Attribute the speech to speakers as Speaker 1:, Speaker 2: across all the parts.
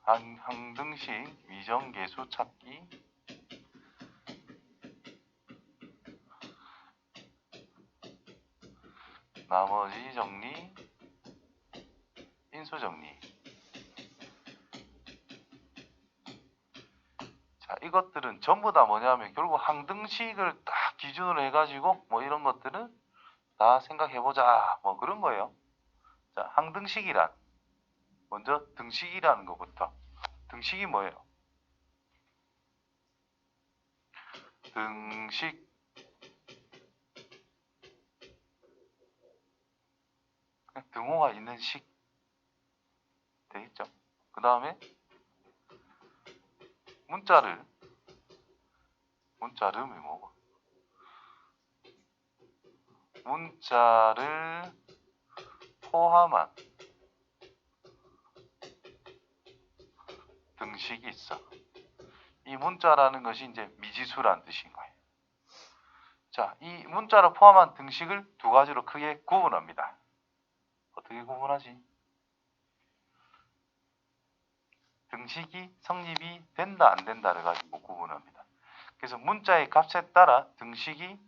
Speaker 1: 항등식 위정계수 찾기. 나머지 정리, 인수 정리. 자, 이것들은 전부 다 뭐냐면 결국 항등식을 딱 기준으로 해가지고 뭐 이런 것들은 다 생각해보자 뭐 그런 거예요. 자, 항등식이란 먼저 등식이라는 것부터. 등식이 뭐예요? 등식 등호가 있는 식 되겠죠. 그 다음에 문자를 뭐고? 문자를 포함한 등식이 있어. 이 문자라는 것이 이제 미지수라는 뜻인 거예요. 자, 이 문자를 포함한 등식을 두 가지로 크게 구분합니다. 어떻게 구분하지? 등식이 성립이 된다 안 된다를 가지고 구분합니다. 그래서 문자의 값에 따라 등식이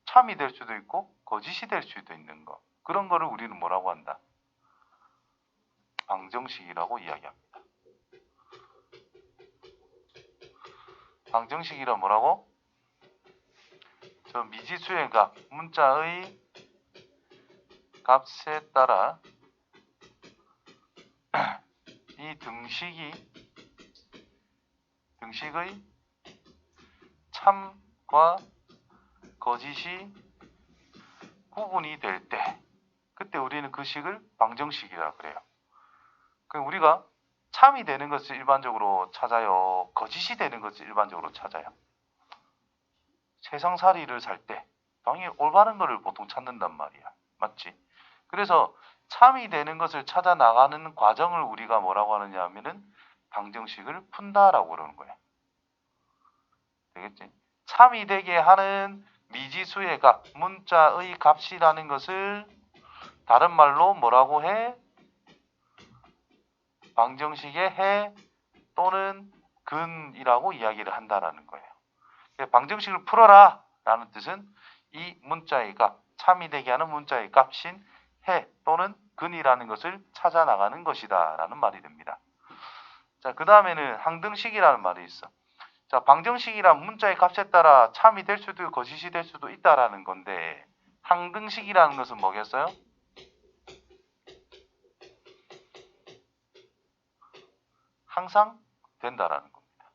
Speaker 1: 참이 될 수도 있고 거짓이 될 수도 있는 거. 그런 거를 우리는 뭐라고 한다? 방정식이라고 이야기합니다. 방정식이란 뭐라고? 저 미지수의 값, 문자의 값에 따라 이 등식의 참과 거짓이 구분이 될 때, 그때 우리는 그 식을 방정식이라고 그래요. 그럼 우리가 참이 되는 것을 일반적으로 찾아요? 거짓이 되는 것을 일반적으로 찾아요? 세상살이를 살 때 당연히 올바른 것을 보통 찾는단 말이야. 맞지? 그래서 참이 되는 것을 찾아 나가는 과정을 우리가 뭐라고 하느냐 하면은 방정식을 푼다라고 그러는 거야. 되겠지? 참이 되게 하는 미지수의 값, 문자의 값이라는 것을 다른 말로 뭐라고 해? 방정식의 해 또는 근이라고 이야기를 한다라는 거예요. 방정식을 풀어라 라는 뜻은 이 문자의 값, 참이 되게 하는 문자의 값인 해 또는 근이라는 것을 찾아 나가는 것이다 라는 말이 됩니다. 자, 그 다음에는 항등식이라는 말이 있어. 자, 방정식이란 문자의 값에 따라 참이 될 수도 있고 거짓이 될 수도 있다라는 건데, 항등식이라는 것은 뭐겠어요? 항상 된다라는 겁니다.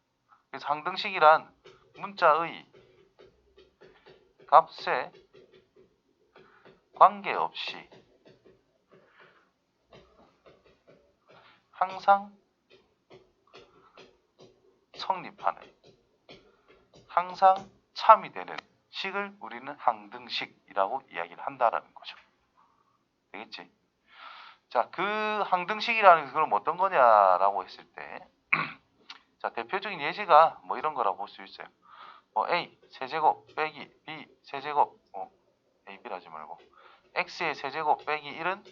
Speaker 1: 그래서 항등식이란 문자의 값에 관계없이 항상 성립하는, 항상 참이 되는 식을 우리는 항등식이라고 이야기를 한다라는 거죠. 되겠지? 자, 그 항등식이라는 게 그럼 어떤 거냐라고 했을 때, 자, 대표적인 예시가 뭐 이런 거라고 볼 수 있어요. A 세제곱 빼기 B 세제곱, A, B를 하지 말고 X의 세제곱 빼기 1은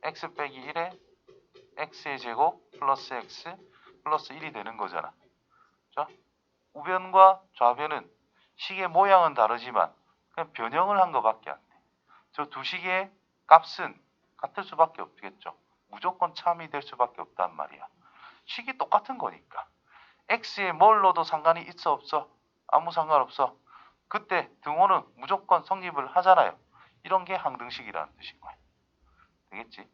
Speaker 1: X 빼기 1에 X의 제곱 플러스 X 플러스 1이 되는 거잖아. 자, 우변과 좌변은 식의 모양은 다르지만 그냥 변형을 한 것밖에 안 돼. 저 두 식의 값은 같을 수밖에 없겠죠. 무조건 참이 될 수밖에 없단 말이야. 식이 똑같은 거니까. X에 뭘 넣어도 상관이 있어 없어? 아무 상관없어. 그때 등호는 무조건 성립을 하잖아요. 이런 게 항등식이라는 뜻인 거예요. 되겠지?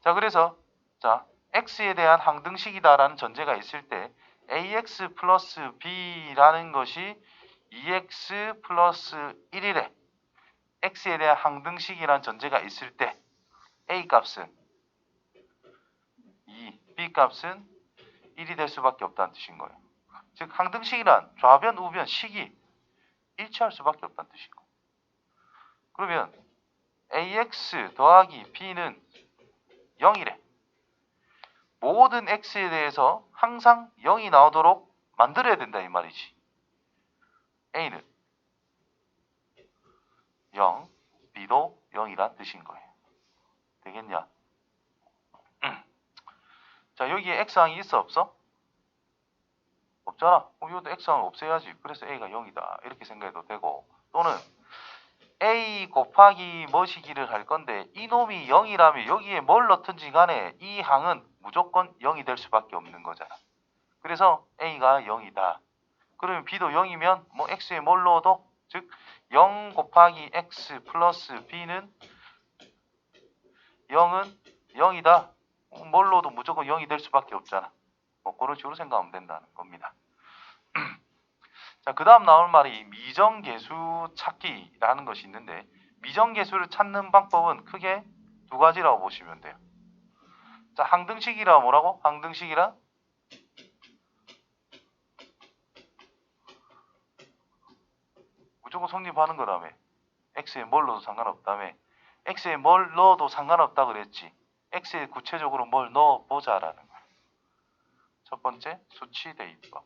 Speaker 1: 자, 그래서 자, X에 대한 항등식이다라는 전제가 있을 때 AX 플러스 B라는 것이 2X 플러스 1이래. X에 대한 항등식이라는 전제가 있을 때 A 값은 2, B 값은 1이 될 수밖에 없다는 뜻인 거예요. 즉 항등식이란 좌변, 우변, 식이 일치할 수밖에 없다는 뜻인 거예요. 그러면 AX 더하기 B는 0이래. 모든 X에 대해서 항상 0이 나오도록 만들어야 된다 이 말이지. A는 0, B도 0이란 뜻인 거예요. 되겠냐? 자, 여기에 x항이 있어 없어? 없잖아. 이것도 x항을 없애야지. 그래서 a가 0이다. 이렇게 생각해도 되고, 또는 a 곱하기 뭐시기를 할 건데 이놈이 0이라면 여기에 뭘 넣든지 간에 이 항은 무조건 0이 될 수밖에 없는 거잖아. 그래서 a가 0이다. 그러면 b도 0이면 뭐 x에 뭘 넣어도, 즉 0 곱하기 x 플러스 b는 0은 0이다. 뭘 넣어도 무조건 0이 될 수밖에 없잖아. 뭐 그런 식으로 생각하면 된다는 겁니다. 자, 그 다음 나올 말이 미정계수 찾기라는 것이 있는데, 미정계수를 찾는 방법은 크게 두 가지라고 보시면 돼요. 자, 항등식이라 뭐라고? 항등식이라 무조건 성립하는 거라며. x에 뭘 넣어도 상관없다며. x에 뭘 넣어도 상관없다 그랬지. x에 구체적으로 뭘 넣어보자라는 거야. 첫 번째, 수치 대입법.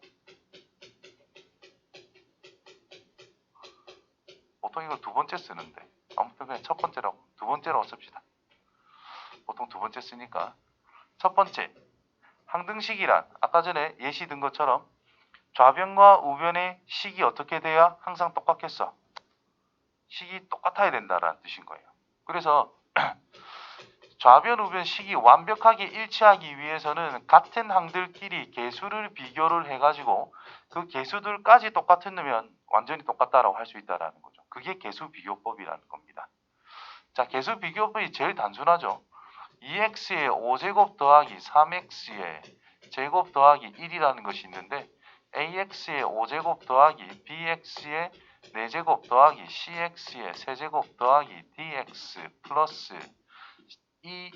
Speaker 1: 보통 이걸 두 번째 쓰는데, 아무튼 그냥 첫 번째라고, 두 번째라고 씁시다. 보통 두 번째 쓰니까. 첫 번째, 항등식이란 아까 전에 예시 든 것처럼 좌변과 우변의 식이 어떻게 돼야 항상 똑같겠어? 식이 똑같아야 된다라는 뜻인 거예요. 그래서 좌변, 우변 식이 완벽하게 일치하기 위해서는 같은 항들끼리 개수를 비교를 해가지고 그 개수들까지 똑같으면 완전히 똑같다라고 할 수 있다라는 거죠. 그게 개수 비교법이라는 겁니다. 자, 개수 비교법이 제일 단순하죠. 2x의 5제곱 더하기 3x의 제곱 더하기 1이라는 것이 있는데, ax의 5제곱 더하기 bx의 4제곱 더하기 cx의 3제곱 더하기 dx 플러스 2.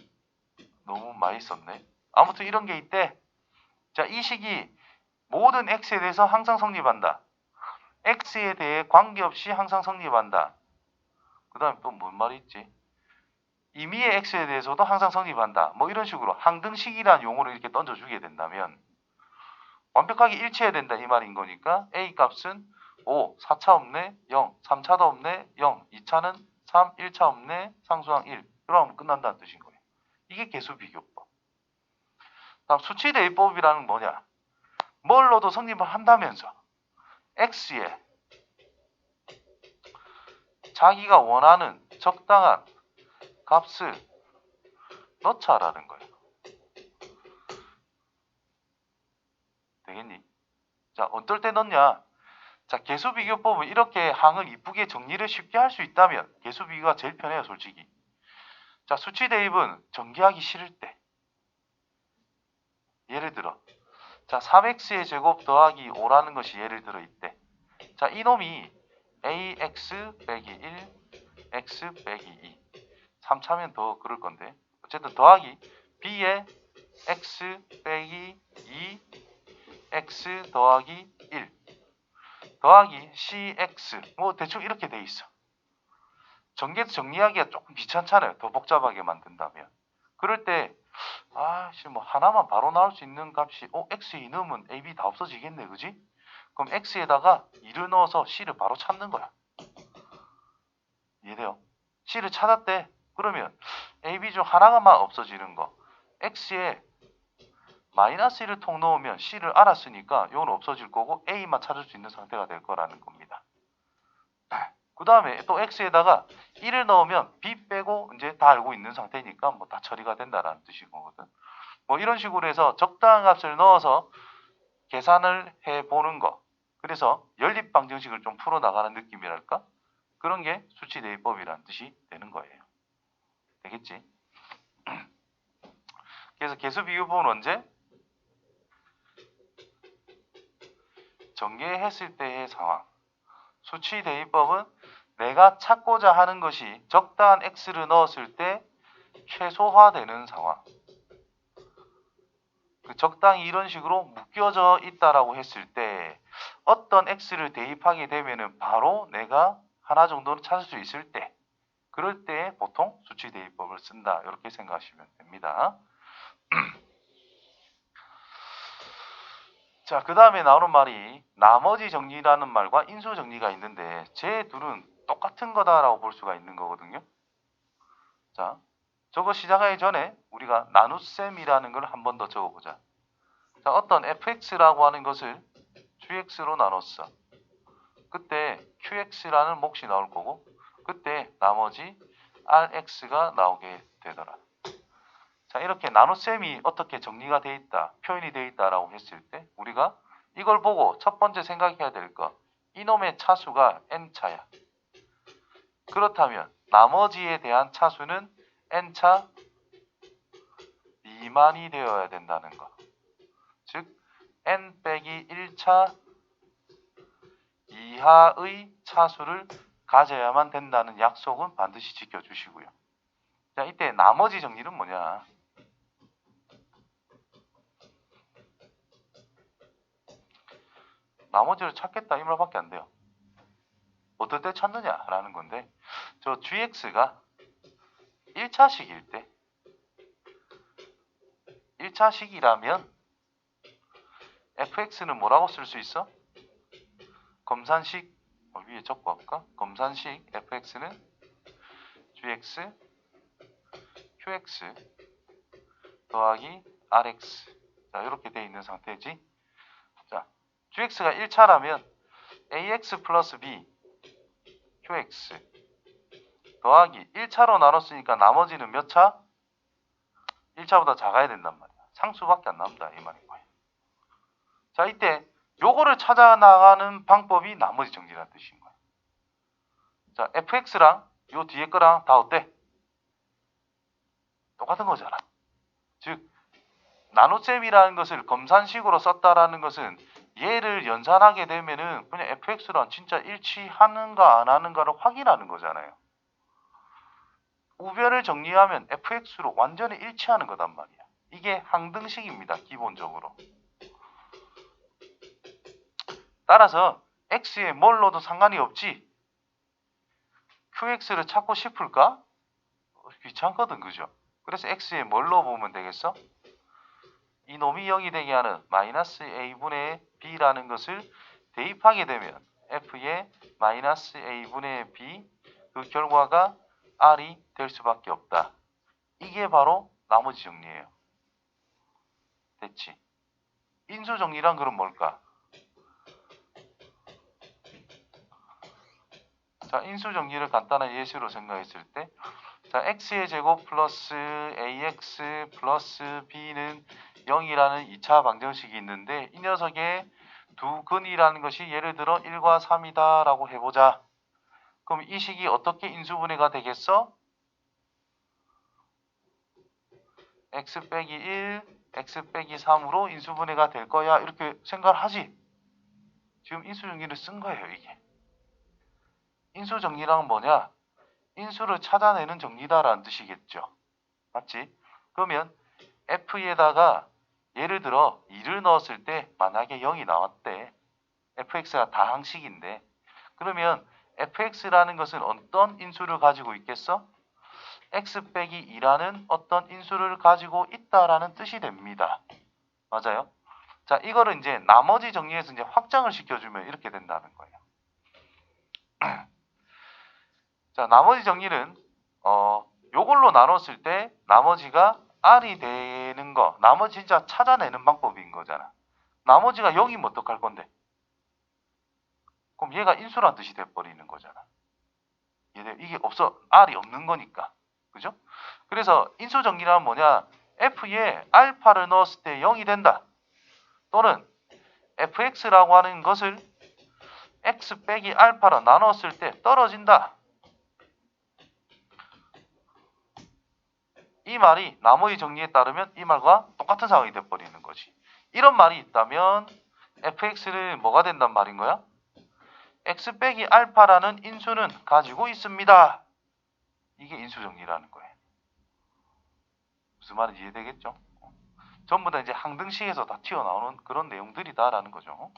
Speaker 1: 너무 많이 썼네. 아무튼 이런 게 있대. 자, 이 식이 모든 x에 대해서 항상 성립한다. x에 대해 관계없이 항상 성립한다. 그 다음에 또 뭔 말이 있지? 임의의 x에 대해서도 항상 성립한다. 뭐 이런 식으로 항등식이라는 용어를 이렇게 던져주게 된다면 완벽하게 일치해야 된다 이 말인 거니까 a 값은 5, 4차 없네, 0, 3차도 없네, 0, 2차는 3, 1차 없네, 상수항 1. 그러면 끝난다는 뜻인 거예요. 이게 개수비교법. 다음 수치대입법이라는 뭐냐? 뭘 넣어도 성립을 한다면서 x에 자기가 원하는 적당한 값을 넣자라는 거예요. 되겠니? 자, 어떨 때 넣냐? 자, 개수비교법은 이렇게 항을 이쁘게 정리를 쉽게 할 수 있다면 개수비교가 제일 편해요, 솔직히. 자, 수치대입은 전개하기 싫을 때. 예를 들어, 자, 3x의 제곱 더하기 5라는 것이 예를 들어 있대. 자, 이놈이 ax 빼기 1, x 빼기 2. 3차면 더 그럴 건데. 어쨌든 더하기 b의 x 빼기 2, x 더하기 1. 더하기 cx. 뭐 대충 이렇게 돼 있어. 전개도 정리하기가 조금 귀찮잖아요. 더 복잡하게 만든다면. 그럴 때 뭐 하나만 바로 나올 수 있는 값이 x2 넣으면 ab 다 없어지겠네, 그지? 그럼 x에다가 2를 넣어서 c를 바로 찾는 거야. 이해돼요? c를 찾았대. 그러면 ab 중 하나만 없어지는 거. x에 마이너스 1을 통 넣으면 c를 알았으니까 이건 없어질 거고 a만 찾을 수 있는 상태가 될 거라는 겁니다. 그 다음에 또 x에다가 1을 넣으면 b 빼고 이제 다 알고 있는 상태니까 뭐 다 처리가 된다라는 뜻인 거거든. 뭐 이런 식으로 해서 적당한 값을 넣어서 계산을 해보는 거. 그래서 연립방정식을 좀 풀어나가는 느낌이랄까? 그런 게 수치대입법이라는 뜻이 되는 거예요. 되겠지? 그래서 개수비교법은 언제? 전개했을 때의 상황. 수치대입법은 내가 찾고자 하는 것이 적당한 x를 넣었을 때 최소화되는 상황. 적당히 이런 식으로 묶여져 있다라고 했을 때 어떤 x를 대입하게 되면은 바로 내가 하나 정도는 찾을 수 있을 때, 그럴 때 보통 수치대입법을 쓴다, 이렇게 생각하시면 됩니다. 자, 그 다음에 나오는 말이 나머지 정리라는 말과 인수 정리가 있는데 제 둘은 똑같은 거다라고 볼 수가 있는 거거든요. 자, 저거 시작하기 전에 우리가 나눗셈이라는 걸 한 번 더 적어보자. 자, 어떤 fx라고 하는 것을 gx로 나눴어. 그때 qx라는 몫이 나올 거고 그때 나머지 rx가 나오게 되더라. 자, 이렇게 나눗셈이 어떻게 정리가 돼 있다, 표현이 돼 있다라고 했을 때 우리가 이걸 보고 첫 번째 생각해야 될 거, 이놈의 차수가 n차야. 그렇다면 나머지에 대한 차수는 n차 미만이 되어야 된다는 거. 즉 n 빼기 1차 이하의 차수를 가져야만 된다는 약속은 반드시 지켜주시고요. 자, 이때 나머지 정리는 뭐냐? 나머지를 찾겠다 이 말밖에 안 돼요. 어떨 때 찾느냐라는 건데, 저 gx가 1차식일 때 1차식이라면 fx는 뭐라고 쓸 수 있어? 검산식, 위에 적고 할까? 검산식 fx는 gx qx 더하기 rx. 자, 이렇게 되어 있는 상태지. 자, gx가 1차라면 ax 플러스 b qx 더하기 1차로 나눴으니까 나머지는 몇 차? 1차보다 작아야 된단 말이야. 상수밖에 안 남다 이 말인 거예요. 자, 이때 요거를 찾아 나가는 방법이 나머지 정리라는 뜻인 거예요. 자, fx랑 요 뒤에 거랑 다 어때? 똑같은 거잖아. 즉 나눗셈이라는 것을 검산식으로 썼다라는 것은 얘를 연산하게 되면은 그냥 fx랑 진짜 일치하는가 안 하는가를 확인하는 거잖아요. 우변을 정리하면 fx로 완전히 일치하는 거단 말이야. 이게 항등식입니다. 기본적으로. 따라서 x에 뭘 넣어도 상관이 없지. qx를 찾고 싶을까? 귀찮거든, 그죠? 그래서 x에 뭘 넣어보면 되겠어? 이놈이 0이 되게 하는 마이너스 a분의 b라는 것을 대입하게 되면 f에 마이너스 a분의 b, 그 결과가 r이 될 수밖에 없다. 이게 바로 나머지 정리예요. 됐지? 인수 정리란 그럼 뭘까? 자, 인수 정리를 간단한 예시로 생각했을 때, 자, x의 제곱 플러스 ax 플러스 b는 0이라는 2차 방정식이 있는데 이 녀석의 두 근이라는 것이 예를 들어 1과 3이다 라고 해보자. 그럼 이 식이 어떻게 인수분해가 되겠어? x 빼기 1, x 빼기 3으로 인수분해가 될 거야. 이렇게 생각을 하지. 지금 인수정리를 쓴 거예요, 이게. 인수정리란 뭐냐? 인수를 찾아내는 정리다라는 뜻이겠죠. 맞지? 그러면 f에다가 예를 들어 2를 넣었을 때 만약에 0이 나왔대. fx가 다항식인데 그러면 fx라는 것은 어떤 인수를 가지고 있겠어? x 빼기 2라는 어떤 인수를 가지고 있다라는 뜻이 됩니다. 맞아요? 자, 이거를 이제 나머지 정리해서 이제 확장을 시켜주면 이렇게 된다는 거예요. 자, 나머지 정리는 요걸로 나눴을 때 나머지가 r이 되는 거, 나머지 진짜 찾아내는 방법인 거잖아. 나머지가 0이면 어떡할 건데? 그럼 얘가 인수란 뜻이 돼버리는 거잖아. 이게 없어, r이 없는 거니까. 그죠? 그래서 인수 정리란 뭐냐? f에 알파를 넣었을 때 0이 된다. 또는 fx라고 하는 것을 x 빼기 알파로 나눴을 때 떨어진다. 이 말이 나머지 정리에 따르면 이 말과 똑같은 상황이 돼버리는 거지. 이런 말이 있다면 fx를 뭐가 된단 말인 거야? x 빼기 알파라는 인수는 가지고 있습니다. 이게 인수 정리라는 거예요. 무슨 말인지 이해되겠죠? 전부 다 이제 항등식에서 다 튀어나오는 그런 내용들이다라는 거죠.